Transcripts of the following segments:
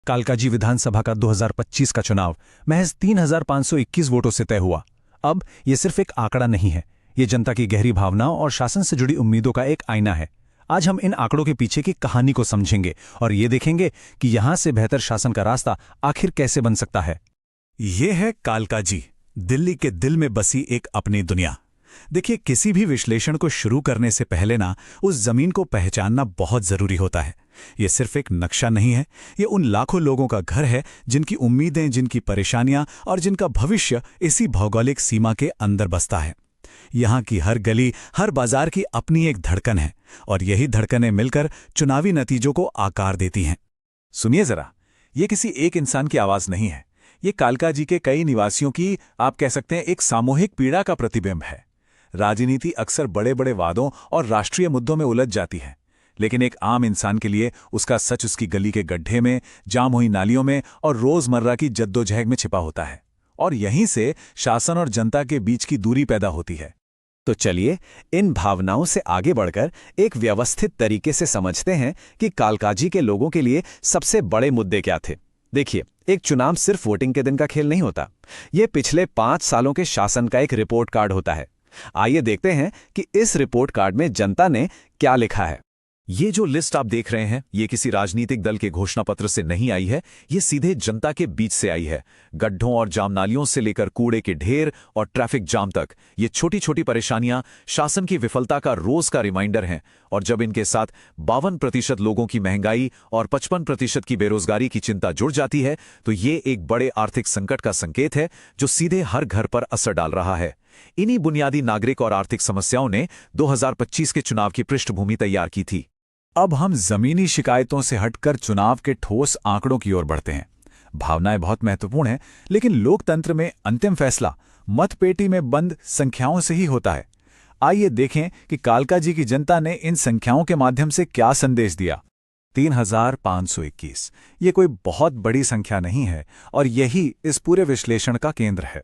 कालकाजी विधानसभा का 2025 का चुनाव महज 3,521 वोटों से तय हुआ। अब ये सिर्फ एक आंकड़ा नहीं है, ये जनता की गहरी भावनाओं और शासन से जुड़ी उम्मीदों का एक आईना है। आज हम इन आंकड़ों के पीछे की कहानी को समझेंगे और ये देखेंगे कि यहां से बेहतर शासन का रास्ता आखिर कैसे बन सकता है। ये है कालकाजी, दिल्ली के दिल में बसी एक अपनी दुनिया। देखिए, किसी भी विश्लेषण को शुरू करने से पहले उस जमीन को पहचानना बहुत जरूरी होता है। ये सिर्फ एक नक्शा नहीं है, ये उन लाखों लोगों का घर है जिनकी उम्मीदें, जिनकी परेशानियां और जिनका भविष्य इसी भौगोलिक सीमा के अंदर बसता है। यहाँ की हर गली, हर बाजार की अपनी एक धड़कन है और यही धड़कनें मिलकर चुनावी नतीजों को आकार देती हैं। सुनिए जरा, ये किसी एक इंसान की आवाज नहीं है, ये कालकाजी के कई निवासियों की, आप कह सकते हैं, एक सामूहिक पीड़ा का प्रतिबिंब है। राजनीति अक्सर बड़े बड़े वादों और राष्ट्रीय मुद्दों में उलझ जाती है, लेकिन एक आम इंसान के लिए उसका सच उसकी गली के गड्ढे में, जाम हुई नालियों में और रोजमर्रा की जद्दोजहद में छिपा होता है। और यहीं से शासन और जनता के बीच की दूरी पैदा होती है। तो चलिए इन भावनाओं से आगे बढ़कर एक व्यवस्थित तरीके से समझते हैं कि कालकाजी के लोगों के लिए सबसे बड़े मुद्दे क्या थे। देखिए, एक चुनाव सिर्फ वोटिंग के दिन का खेल नहीं होता, ये पिछले 5 सालों के शासन का एक रिपोर्ट कार्ड होता है। आइए देखते हैं कि इस रिपोर्ट कार्ड में जनता ने क्या लिखा है। ये जो लिस्ट आप देख रहे हैं, ये किसी राजनीतिक दल के घोषणा पत्र से नहीं आई है, ये सीधे जनता के बीच से आई है। गड्ढों और जाम नालियों से लेकर कूड़े के ढेर और ट्रैफिक जाम तक, ये छोटी छोटी परेशानियां शासन की विफलता का रोज का रिमाइंडर हैं। और जब इनके साथ 52% लोगों की महंगाई और 55% की बेरोजगारी की चिंता जुड़ जाती है, तो ये एक बड़े आर्थिक संकट का संकेत है जो सीधे हर घर पर असर डाल रहा है। इन्हीं बुनियादी नागरिक और आर्थिक समस्याओं ने 2025 के चुनाव की पृष्ठभूमि तैयार की थी। अब हम जमीनी शिकायतों से हटकर चुनाव के ठोस आंकड़ों की ओर बढ़ते हैं। भावनाएं बहुत महत्वपूर्ण हैं, लेकिन लोकतंत्र में अंतिम फैसला मतपेटी में बंद संख्याओं से ही होता है। आइए देखें कि कालकाजी की जनता ने इन संख्याओं के माध्यम से क्या संदेश दिया। 3,521, ये कोई बहुत बड़ी संख्या नहीं है और यही इस पूरे विश्लेषण का केंद्र है।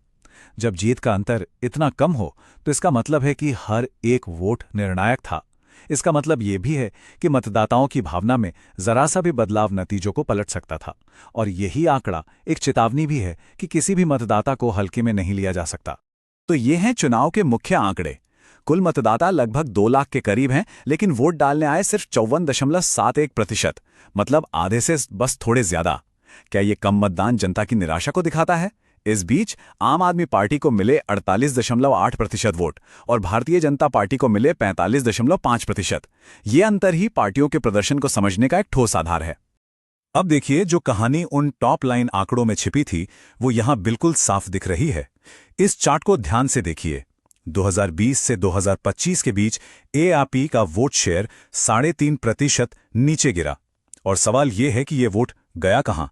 जब जीत का अंतर इतना कम हो तो इसका मतलब है कि हर एक वोट निर्णायक था। इसका मतलब ये भी है कि मतदाताओं की भावना में जरा सा भी बदलाव नतीजों को पलट सकता था। और यही आंकड़ा एक चेतावनी भी है कि किसी भी मतदाता को हल्के में नहीं लिया जा सकता। तो ये हैं चुनाव के मुख्य आंकड़े। कुल मतदाता लगभग 2 लाख के करीब हैं, लेकिन वोट डालने आए सिर्फ 54.71%, मतलब आधे से बस थोड़े ज्यादा। क्या ये कम मतदान जनता की निराशा को दिखाता है? इस बीच आम आदमी पार्टी को मिले 48.8% वोट और भारतीय जनता पार्टी को मिले 45.5%। ये अंतर ही पार्टियों के प्रदर्शन को समझने का एक ठोस आधार है। अब देखिए, जो कहानी उन टॉप लाइन आंकड़ों में छिपी थी, वो यहां बिल्कुल साफ दिख रही है। इस चार्ट को ध्यान से देखिए। 2020 से 2025 के बीच एआरपी का वोट शेयर 3.5% नीचे गिरा। और सवाल यह है कि ये वोट गया कहां?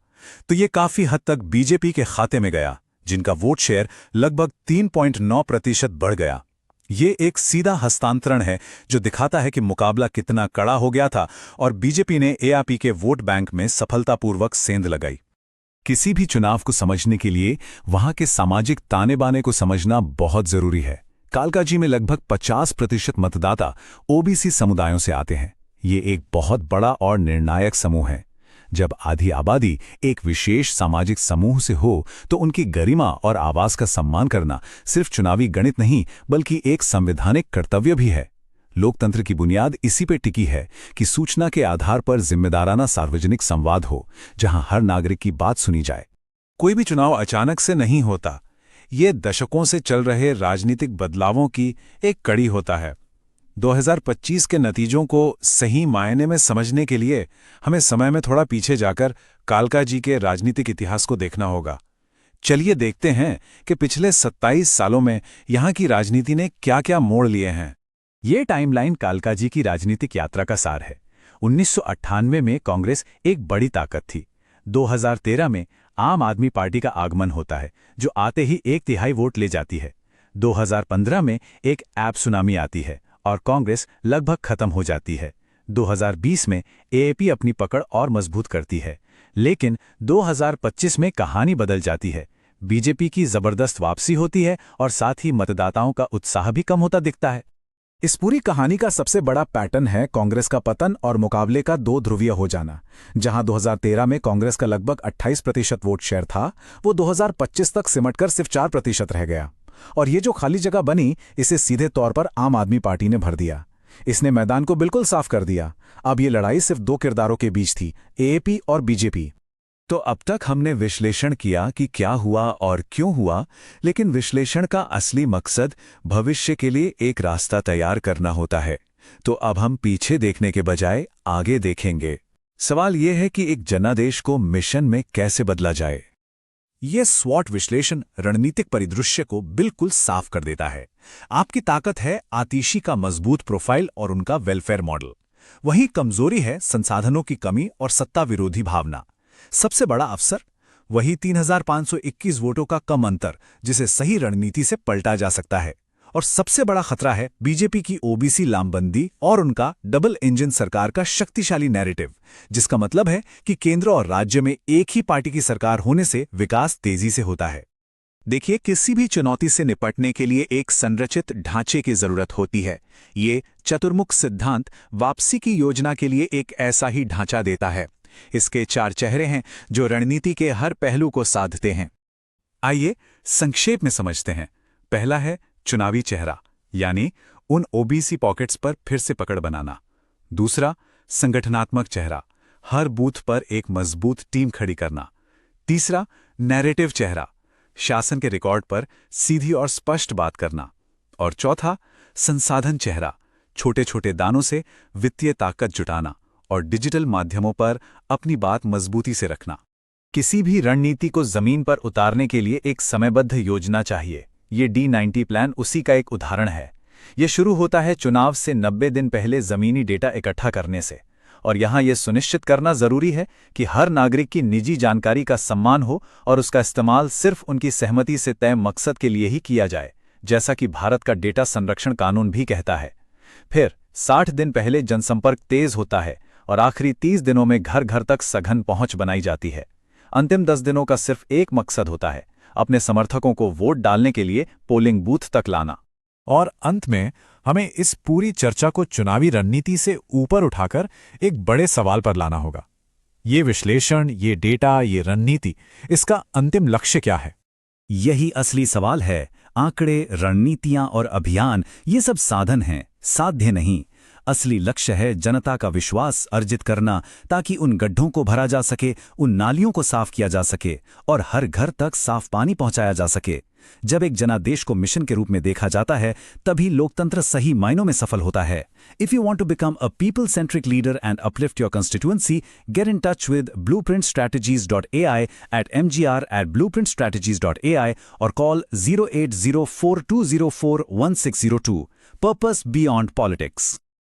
तो ये काफी हद तक बीजेपी के खाते में गया, जिनका वोट शेयर लगभग 3.9% बढ़ गया। ये एक सीधा हस्तांतरण है जो दिखाता है कि मुकाबला कितना कड़ा हो गया था और बीजेपी ने एआरपी के वोट बैंक में सफलतापूर्वक सेंध लगाई। किसी भी चुनाव को समझने के लिए वहां के सामाजिक ताने बाने को समझना बहुत जरूरी है। कालकाजी में लगभग 50% मतदाता ओबीसी समुदायों से आते हैं। ये एक बहुत बड़ा और निर्णायक समूह है। जब आधी आबादी एक विशेष सामाजिक समूह से हो तो उनकी गरिमा और आवाज का सम्मान करना सिर्फ चुनावी गणित नहीं, बल्कि एक संवैधानिक कर्तव्य भी है। लोकतंत्र की बुनियाद इसी पे टिकी है कि सूचना के आधार पर जिम्मेदाराना सार्वजनिक संवाद हो, जहां हर नागरिक की बात सुनी जाए। कोई भी चुनाव अचानक से नहीं होता, ये दशकों से चल रहे राजनीतिक बदलावों की एक कड़ी होता है। 2025 के नतीजों को सही मायने में समझने के लिए हमें समय में थोड़ा पीछे जाकर कालकाजी के राजनीतिक इतिहास को देखना होगा। चलिए देखते हैं कि पिछले 27 सालों में यहाँ की राजनीति ने क्या क्या मोड़ लिए हैं। ये टाइमलाइन कालकाजी की राजनीतिक यात्रा का सार है। 1998 में कांग्रेस एक बड़ी ताकत थी। 2013 में आम आदमी पार्टी का आगमन होता है, जो आते ही 1/3 वोट ले जाती है। 2015 में एक ऐप सुनामी आती है और कांग्रेस लगभग खत्म हो जाती है। 2020 में एएपी अपनी पकड़ और मजबूत करती है, लेकिन 2025 में कहानी बदल जाती है। बीजेपी की जबरदस्त वापसी होती है और साथ ही मतदाताओं का उत्साह भी कम होता दिखता है। इस पूरी कहानी का सबसे बड़ा पैटर्न है कांग्रेस का पतन और मुकाबले का दो ध्रुवीय हो जाना। जहां 2013 में कांग्रेस का लगभग 28% वोट शेयर था, वो 2025 तक सिमटकर सिर्फ 4% रह गया। और ये जो खाली जगह बनी, इसे सीधे तौर पर आम आदमी पार्टी ने भर दिया। इसने मैदान को बिल्कुल साफ कर दिया। अब ये लड़ाई सिर्फ दो किरदारों के बीच थी, एएपी और बीजेपी। तो अब तक हमने विश्लेषण किया कि क्या हुआ और क्यों हुआ, लेकिन विश्लेषण का असली मकसद भविष्य के लिए एक रास्ता तैयार करना होता है। तो अब हम पीछे देखने के बजाय आगे देखेंगे। सवाल यह है कि एक जनादेश को मिशन में कैसे बदला जाए। यह स्वॉट विश्लेषण रणनीतिक परिदृश्य को बिल्कुल साफ कर देता है। आपकी ताकत है आतिशी का मजबूत प्रोफाइल और उनका वेलफेयर मॉडल। वहीं कमजोरी है संसाधनों की कमी और सत्ता विरोधी भावना। सबसे बड़ा अवसर वही 3521 वोटों का कम अंतर, जिसे सही रणनीति से पलटा जा सकता है। और सबसे बड़ा खतरा है बीजेपी की ओबीसी लामबंदी और उनका डबल इंजन सरकार का शक्तिशाली नैरेटिव, जिसका मतलब है कि केंद्र और राज्य में एक ही पार्टी की सरकार होने से विकास तेजी से होता है। देखिए, किसी भी चुनौती से निपटने के लिए एक संरचित ढांचे की जरूरत होती है। ये चतुर्मुख सिद्धांत वापसी की योजना के लिए एक ऐसा ही ढांचा देता है। इसके 4 चेहरे हैं जो रणनीति के हर पहलू को साधते हैं। आइए संक्षेप में समझते हैं। पहला है चुनावी चेहरा, यानी उन ओबीसी पॉकेट्स पर फिर से पकड़ बनाना। दूसरा, संगठनात्मक चेहरा, हर बूथ पर एक मजबूत टीम खड़ी करना। तीसरा, नैरेटिव चेहरा, शासन के रिकॉर्ड पर सीधी और स्पष्ट बात करना। और चौथा, संसाधन चेहरा, छोटे छोटे दानों से वित्तीय ताकत जुटाना और डिजिटल माध्यमों पर अपनी बात मजबूती से रखना। किसी भी रणनीति को जमीन पर उतारने के लिए एक समयबद्ध योजना चाहिए। ये D90 प्लान उसी का एक उदाहरण है। ये शुरू होता है चुनाव से 90 दिन पहले जमीनी डेटा इकट्ठा करने से। और यहाँ ये सुनिश्चित करना जरूरी है कि हर नागरिक की निजी जानकारी का सम्मान हो और उसका इस्तेमाल सिर्फ उनकी सहमति से तय मकसद के लिए ही किया जाए, जैसा कि भारत का डेटा संरक्षण कानून भी कहता है। फिर 60 दिन पहले जनसंपर्क तेज होता है और आखिरी 30 दिनों में घर घर तक सघन पहुंच बनाई जाती है। अंतिम 10 दिनों का सिर्फ एक मकसद होता है, अपने समर्थकों को वोट डालने के लिए पोलिंग बूथ तक लाना। और अंत में हमें इस पूरी चर्चा को चुनावी रणनीति से ऊपर उठाकर एक बड़े सवाल पर लाना होगा। ये विश्लेषण, ये डेटा, ये रणनीति, इसका अंतिम लक्ष्य क्या है? यही असली सवाल है। आंकड़े, रणनीतियां और अभियान ये सब साधन हैं, साध्य नहीं। असली लक्ष्य है जनता का विश्वास अर्जित करना, ताकि उन गड्ढों को भरा जा सके, उन नालियों को साफ किया जा सके और हर घर तक साफ पानी पहुंचाया जा सके। जब एक जनादेश को मिशन के रूप में देखा जाता है, तभी लोकतंत्र सही मायनों में सफल होता है। If you want to become a people centric leader and uplift your constituency, get in touch with blueprintstrategies.ai at mgr@blueprintstrategies.ai or call 08042041602. Purpose beyond politics.